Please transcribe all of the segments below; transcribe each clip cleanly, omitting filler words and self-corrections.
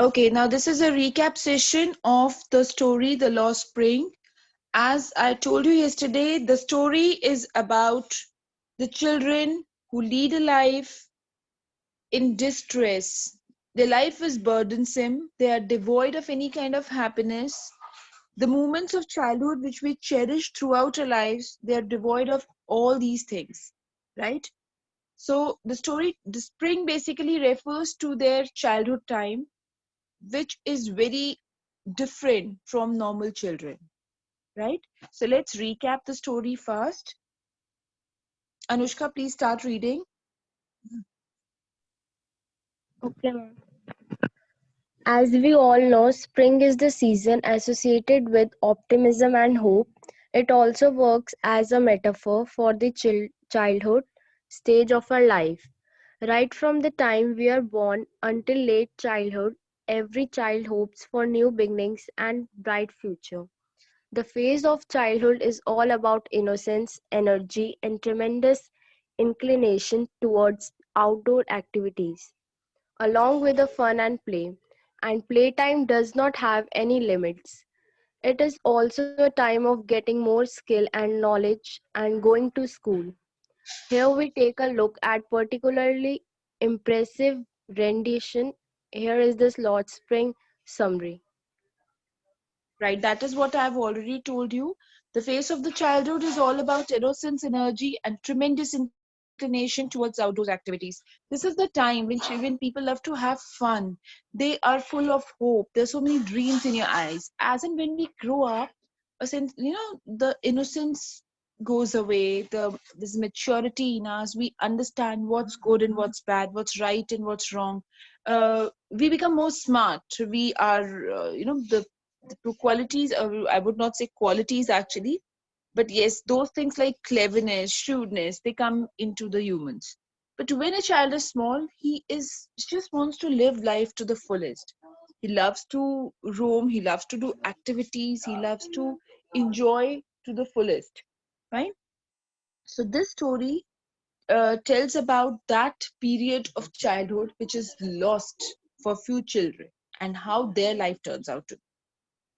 Okay, now this is a recap session of the story The Lost Spring. As I told you yesterday, the story is about the children who lead a life in distress. Their life is burdensome, they are devoid of any kind of happiness. The moments of childhood which we cherish throughout our lives, they are devoid of all these things, right? So the story, the spring basically refers to their childhood time, which is very different from normal children, right? So let's recap the story first. Anushka, please start reading. Okay, ma'am. As we all know, spring is the season associated with optimism and hope. It also works as a metaphor for the childhood stage of our life. Right from the time we are born until late childhood, every child hopes for new beginnings and bright future. The phase of childhood is all about innocence, energy, and tremendous inclination towards outdoor activities, along with the fun and play. And playtime does not have any limits. It is also a time of getting more skill and knowledge and going to school. Here we take a look at particularly impressive rendition. Here is this Lord Spring summary. Right, that is what I've already told you. The phase of the childhood is all about innocence, energy, and tremendous inclination towards outdoors activities. This is the time when people love to have fun. They are full of hope. There's so many dreams in your eyes. As and when we grow up, a sense, the innocence goes away. This maturity in us. We understand what's good and what's bad, what's right and what's wrong. We become more smart. We are, the qualities, I would not say qualities actually, but yes, those things like cleverness, shrewdness, they come into the humans. But when a child is small, he just wants to live life to the fullest. He loves to roam, he loves to do activities, he loves to enjoy to the fullest, right? So this story tells about that period of childhood which is lost for few children and how their life turns out to be.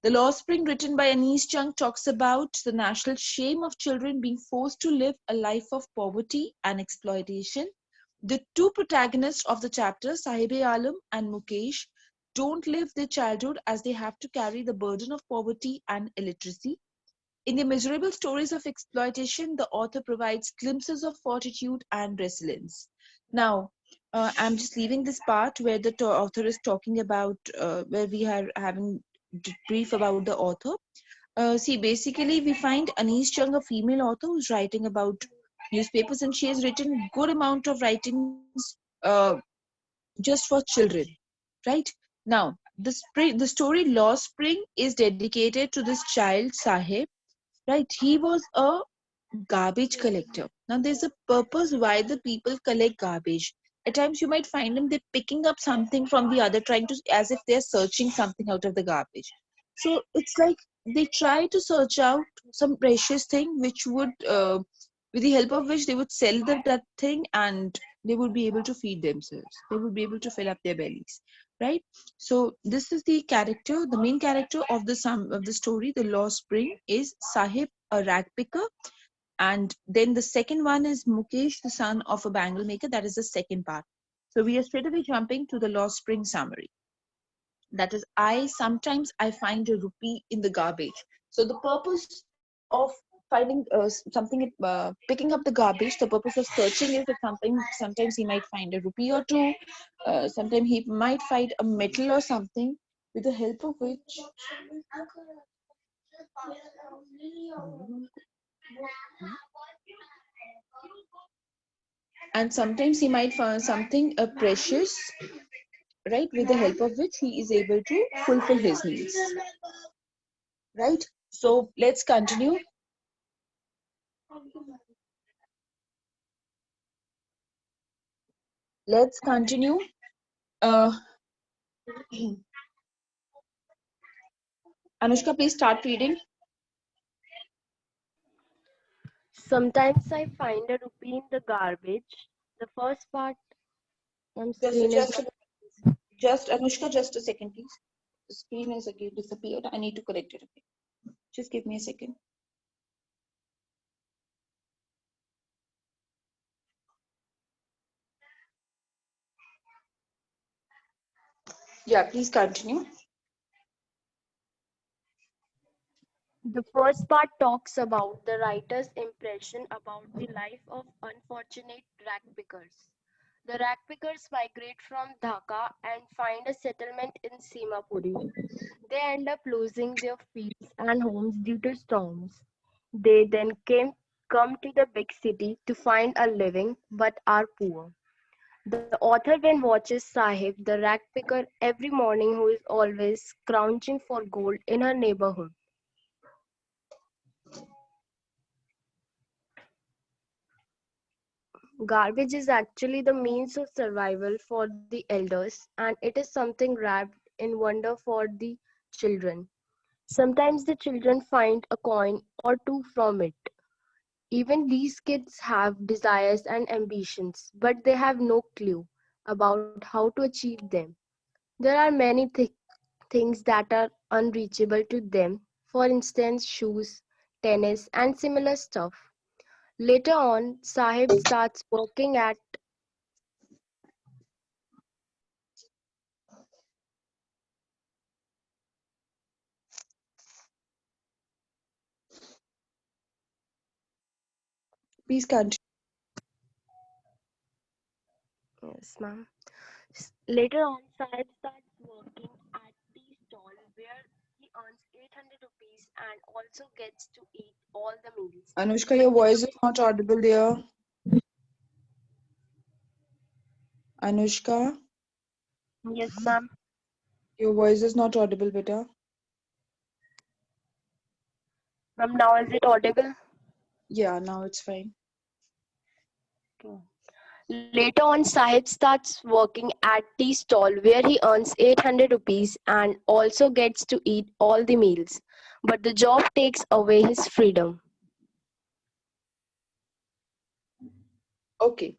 The Law Spring, written by Anish Chung, talks about the national shame of children being forced to live a life of poverty and exploitation. The two protagonists of the chapter, Sahib-e-Alam and Mukesh, don't live their childhood as they have to carry the burden of poverty and illiteracy. In their miserable stories of exploitation, the author provides glimpses of fortitude and resilience. Now, I'm just leaving this part where the author is talking about, where we are having brief about the author. See, basically, we find Anish Chung, a female author who's writing about newspapers, and she has written good amount of writings just for children, right? Now, the story Lost Spring is dedicated to this child Sahib, right? He was a garbage collector. Now, there's a purpose why the people collect garbage. At times, you might find them they're picking up something from the other, trying to as if they're searching something out of the garbage. So it's like they try to search out some precious thing, which would, with the help of which they would sell that thing, and they would be able to feed themselves. They would be able to fill up their bellies, right? So this is the character, the main character of the story. The Lost Spring is Sahib, a rag picker, and then the second one is Mukesh, the son of a bangle maker. That is the second part. So we are straight away jumping to the Lost Spring summary. That is, I find a rupee in the garbage. So the purpose of finding something, picking up the garbage, the purpose of searching is that something, sometimes he might find a rupee or two, sometimes he might find a metal or something, with the help of which, and sometimes he might find something precious, right, with the help of which he is able to fulfill his needs, right? So let's continue. Let's continue. Uh, Anushka, please start reading. Sometimes I find a rupee in the garbage. The first part on Just, screen is just, Just Anushka, just a second, please. The screen has again disappeared. I need to correct it again. Just give me a second. Yeah, please continue. The first part talks about the writer's impression about the life of unfortunate rag pickers. The rag pickers migrate from Dhaka and find a settlement in Simapuri. They end up losing their fields and homes due to storms. They then come to the big city to find a living but are poor. The author then watches Sahib, the rag picker, every morning who is always scrounging for gold in her neighborhood. Garbage is actually the means of survival for the elders, and it is something wrapped in wonder for the children. Sometimes the children find a coin or two from it. Even these kids have desires and ambitions, but they have no clue about how to achieve them. There are many things that are unreachable to them, for instance, shoes, tennis, and similar stuff. Later on, Sahib starts working at Please continue. yes, ma'am. Later on, Sahib starts working at tea stall where he earns 800 rupees and also gets to eat all the meals. Anushka, But your the voice is not audible there. Anushka, yes, ma'am. your voice is not audible, beta. Ma'am, now is it audible? Yeah, now it's fine. Okay. Later on, Sahib starts working at tea stall where he earns 800 rupees and also gets to eat all the meals. But the job takes away his freedom. Okay.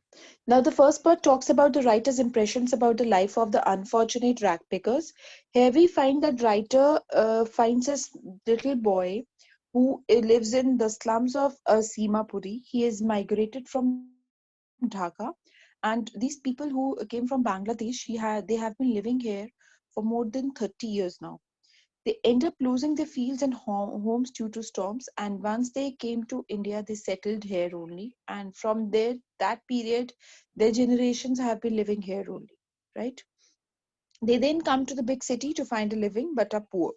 Now, the first part talks about the writer's impressions about the life of the unfortunate rag pickers. Here we find that writer finds this little boy who lives in the slums of Simapuri. He is migrated from Dhaka, and these people who came from Bangladesh, they have been living here for more than 30 years now. They end up losing their fields and homes due to storms. And once they came to India, they settled here only. And from there, that period, their generations have been living here only, right? They then come to the big city to find a living but are poor.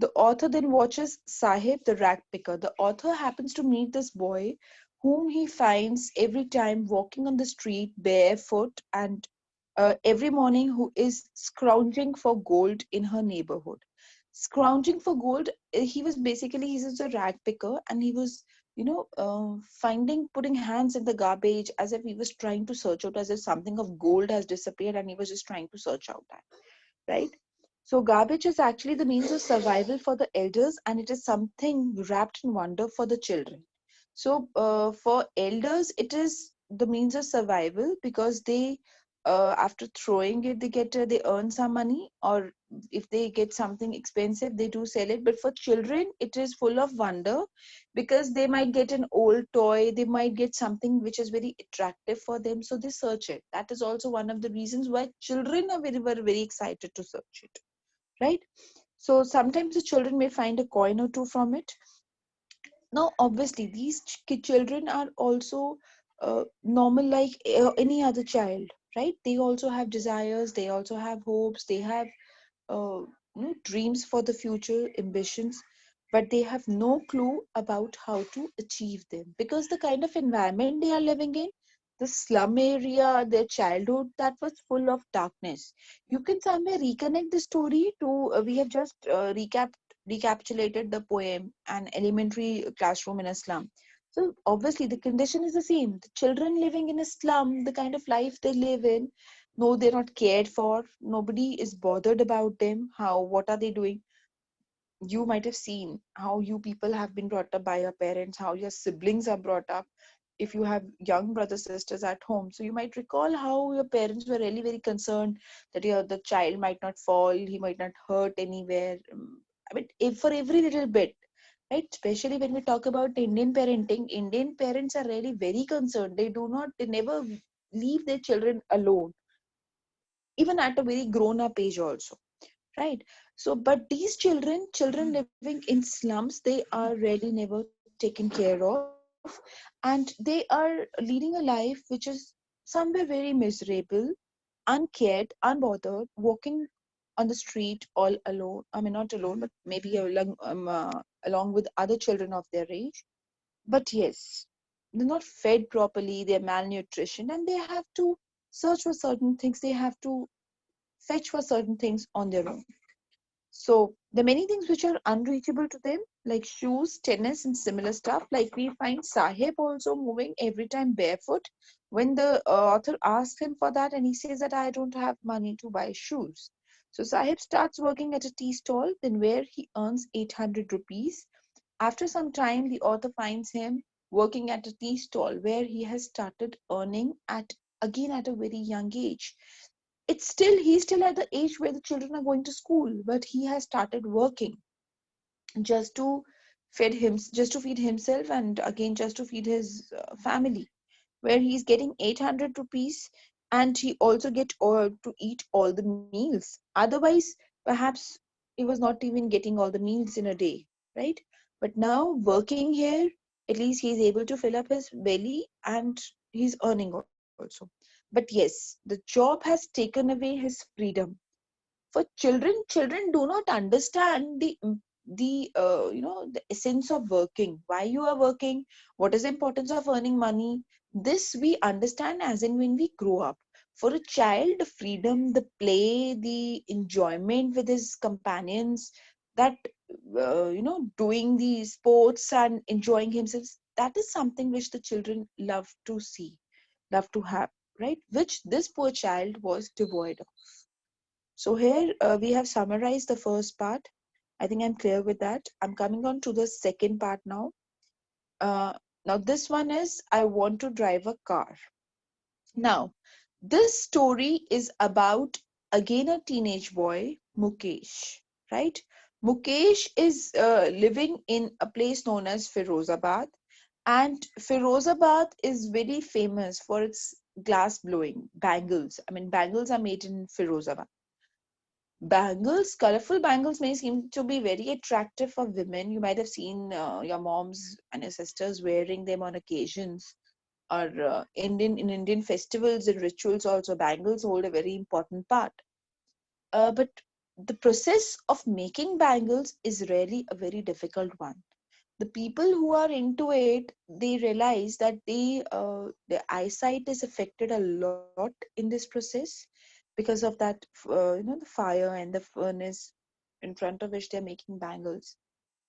The author then watches Sahib the rag picker. The author happens to meet this boy whom he finds every time walking on the street barefoot and every morning who is scrounging for gold in her neighborhood. Scrounging for gold, he was basically, he was a rag picker and he was, putting hands in the garbage as if he was trying to search out, as if something of gold has disappeared and he was just trying to search out that, right? So, garbage is actually the means of survival for the elders, and it is something wrapped in wonder for the children. So, for elders, it is the means of survival because they, after throwing it, they earn some money, or if they get something expensive, they do sell it. But for children, it is full of wonder because they might get an old toy, they might get something which is very attractive for them, so they search it. That is also one of the reasons why children are very excited to search it, right? So sometimes the children may find a coin or two from it. Now, obviously, these children are also normal like any other child, right? They also have desires, they also have hopes, they have dreams for the future, ambitions, but they have no clue about how to achieve them because the kind of environment they are living in, the slum area, their childhood, that was full of darkness. You can somewhere reconnect the story to, we have just recapitulated the poem, An Elementary Classroom in a Slum. So obviously the condition is the same. The children living in a slum, the kind of life they live in, no, they're not cared for, nobody is bothered about them, how, what are they doing? You might have seen how you people have been brought up by your parents, how your siblings are brought up. if you have young brothers sisters at home, so you might recall how your parents were really very concerned that the child might not fall, he might not hurt anywhere. I mean, if for every little bit, right? Especially when we talk about Indian parenting, Indian parents are really very concerned. They never leave their children alone, even at a very grown up age also, right? So but these children living in slums, they are really never taken care of, and they are leading a life which is somewhere very miserable, uncared, unbothered, walking on the street all alone. I mean, not alone, but maybe along with other children of their age. But yes, they're not fed properly, they're malnutrition, and they have to search for certain things, they have to fetch for certain things on their own. So there are many things which are unreachable to them, like shoes, tennis, and similar stuff. Like we find Sahib also moving every time barefoot. When the author asks him for that, and he says that I don't have money to buy shoes. So Sahib starts working at a tea stall, then where he earns 800 rupees. After some time, the author finds him working at a tea stall where he has started earning at again at a very young age. He's still at the age where the children are going to school, but he has started working just to just to feed himself, and again just to feed his family, where he's getting 800 rupees, and he also get to eat all the meals. Otherwise, perhaps he was not even getting all the meals in a day, right? But now working here, at least he's able to fill up his belly, and he's earning also. But yes, the job has taken away his freedom. For children do not understand the essence of working, why you are working, what is the importance of earning money. This we understand as in when we grow up. For a child, the freedom, the play, the enjoyment with his companions, that doing the sports and enjoying himself, that is something which the children love to see, love to have, right? Which this poor child was devoid of. So here we have summarized the first part. I think I'm clear with that. I'm coming on to the second part now. Uh, Now this one is I want to drive a car. Now, this story is about again a teenage boy, Mukesh, right? Mukesh is living in a place known as Firozabad, and Firozabad is very famous for its glass blowing bangles. I mean, bangles are made in Firozabad. Bangles, colorful bangles may seem to be very attractive for women. You might have seen your moms and your sisters wearing them on occasions, or in Indian festivals and rituals also, bangles hold a very important part. But the process of making bangles is really a very difficult one. The people who are into it, they realize that their eyesight is affected a lot in this process because of that the fire and the furnace in front of which they're making bangles.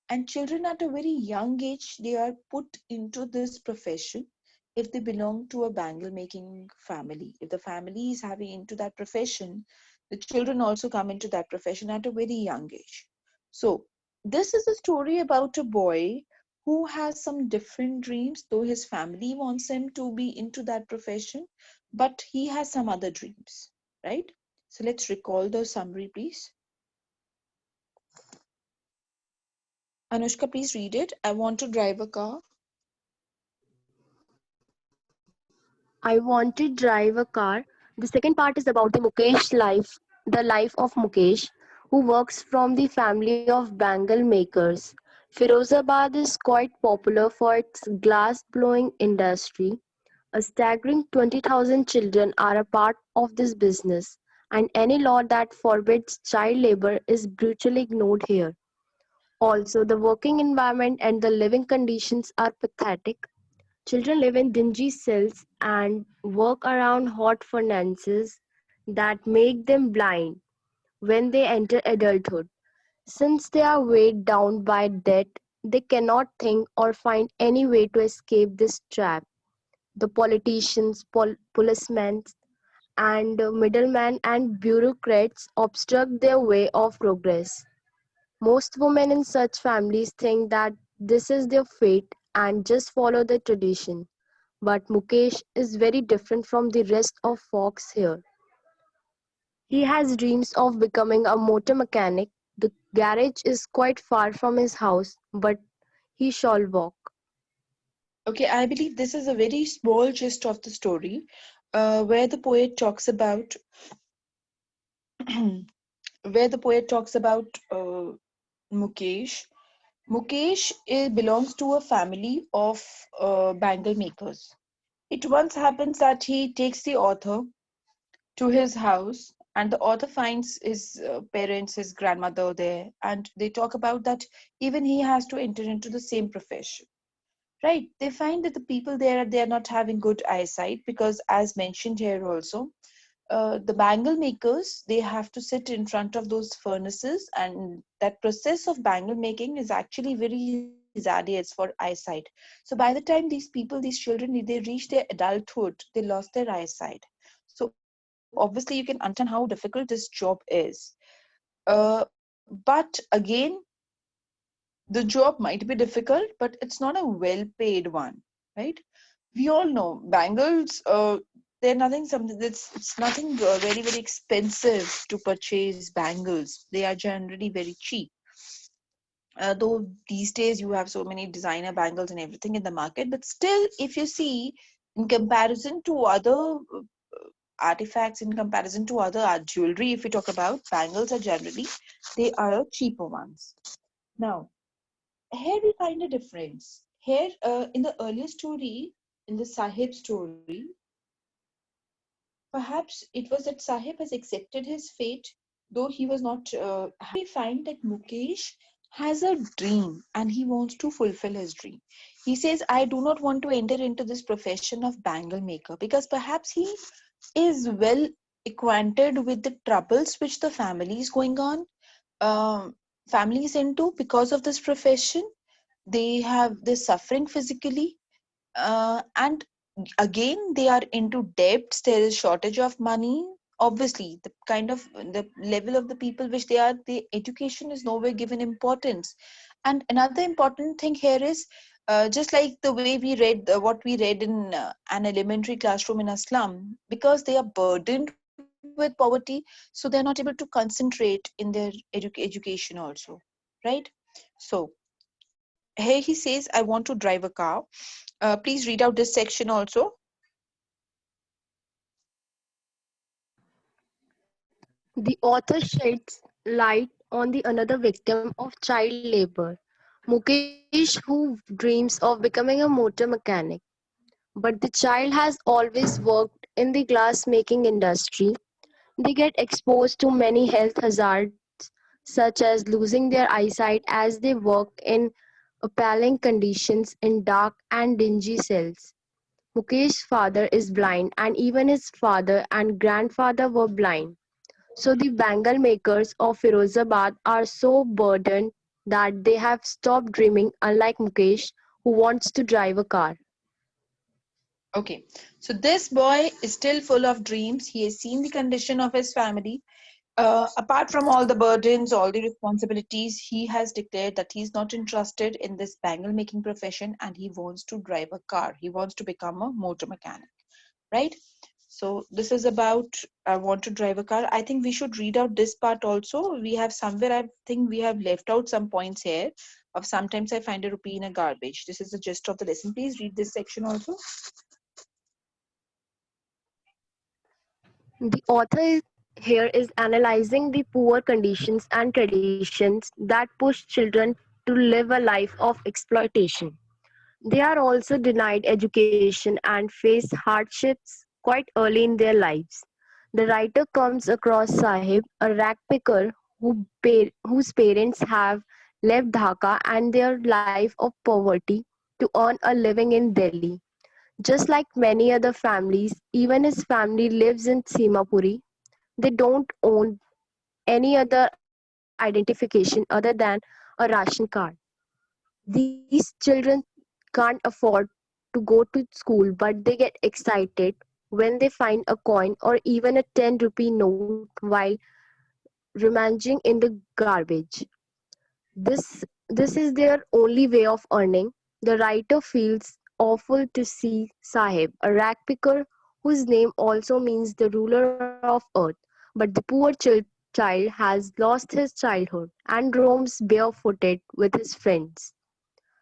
And children at a very young age, they are put into this profession if they belong to a bangle making family. If the family is having into that profession, the children also come into that profession at a very young age. So this is a story about a boy who has some different dreams, though his family wants him to be into that profession, but he has some other dreams, right? So let's recall the summary, please. Anushka, please read it. I want to drive a car. I want to drive a car. The second part is about the life of Mukesh, who works from the family of bangle makers. Firozabad is quite popular for its glass blowing industry. A staggering 20,000 children are a part of this business, and any law that forbids child labor is brutally ignored here. Also, the working environment and the living conditions are pathetic. Children live in dingy cells and work around hot furnaces that make them blind when they enter adulthood. Since they are weighed down by debt, they cannot think or find any way to escape this trap. The politicians, policemen, and middlemen and bureaucrats obstruct their way of progress. Most women in such families think that this is their fate and just follow the tradition. But Mukesh is very different from the rest of folks here. He has dreams of becoming a motor mechanic. The garage is quite far from his house, but he shall walk. Okay, I believe this is a very small gist of the story, where the poet talks about where the poet talks about Mukesh. Mukesh belongs to a family of bangle makers. It once happens that he takes the author to his house, and the author finds his parents, his grandmother there, and they talk about that even he has to enter into the same profession. Right? They find that the people there, they are not having good eyesight because, as mentioned here also, the bangle makers, they have to sit in front of those furnaces, and that process of bangle making is actually very hazardous for eyesight. So by the time these people, these children, they reach their adulthood, they lost their eyesight. So obviously you can understand how difficult this job is. But again, the job might be difficult, but it's not a well paid one, right? We all know bangles, they're nothing, something that's, it's nothing very expensive to purchase bangles. They are generally very cheap. Though these days you have so many designer bangles and everything in the market, but still, if you see, in comparison to other artifacts, in comparison to other art jewelry, if we talk about, bangles are generally, they are cheaper ones. Now, here we find a difference. Here, in the earlier story, in the Sahib story, perhaps it was that Sahib has accepted his fate, though he was not happy. Find that Mukesh has a dream and he wants to fulfill his dream. He says, I do not want to enter into this profession of bangle maker because perhaps he is well acquainted with the troubles which the family is going on, um, family is into because of this profession. They're suffering physically, and again they are into debts, there is shortage of money. Obviously the kind of the level of the people which they are, the education is nowhere given importance. And another important thing here is, just like the way we read, what we read in an elementary classroom in a slum, because they are burdened with poverty, so they're not able to concentrate in their education also, right? So here he says, I want to drive a car. Please read out this section also. The author sheds light on the another victim of child labor, Mukesh, who dreams of becoming a motor mechanic. But the child has always worked in the glass making industry. They get exposed to many health hazards, such as losing their eyesight as they work in appalling conditions in dark and dingy cells. Mukesh's father is blind, and even his father and grandfather were blind. So the bangle makers of Firozabad are so burdened that they have stopped dreaming, unlike Mukesh, who wants to drive a car. Okay, so this boy is still full of dreams. He has seen the condition of his family. Apart from all the burdens, all the responsibilities, he has declared that he's not interested in this bangle making profession and he wants to drive a car. He wants to become a motor mechanic, right? So this is about, I want to drive a car. I think we should read out this part also. We have somewhere, I think we have left out some points here of sometimes I find a rupee in a garbage. This is the gist of the lesson. Please read this section also. The author here is analyzing the poor conditions and traditions that push children to live a life of exploitation. They are also denied education and face hardships quite early in their lives. The writer comes across Sahib, a rag picker whose parents have left Dhaka and their life of poverty to earn a living in Delhi. Just like many other families, even his family lives in Simapuri. They don't own any other identification other than a ration card. These children can't afford to go to school, but they get excited when they find a coin or even a 10 rupee note while rummaging in the garbage. This is their only way of earning. The writer feels awful to see Sahib, a rag picker whose name also means the ruler of earth, but the poor child has lost his childhood and roams barefooted with his friends.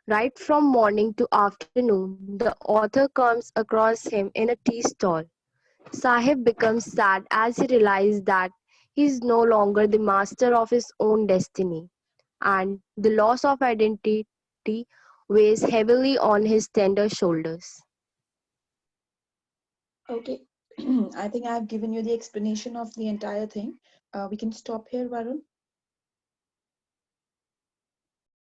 Right from morning to afternoon, the author comes across him in a tea stall. Sahib becomes sad as he realizes that he is no longer the master of his own destiny, and the loss of identity weighs heavily on his tender shoulders. Okay. I think I've given you the explanation of the entire thing. We can stop here, Varun.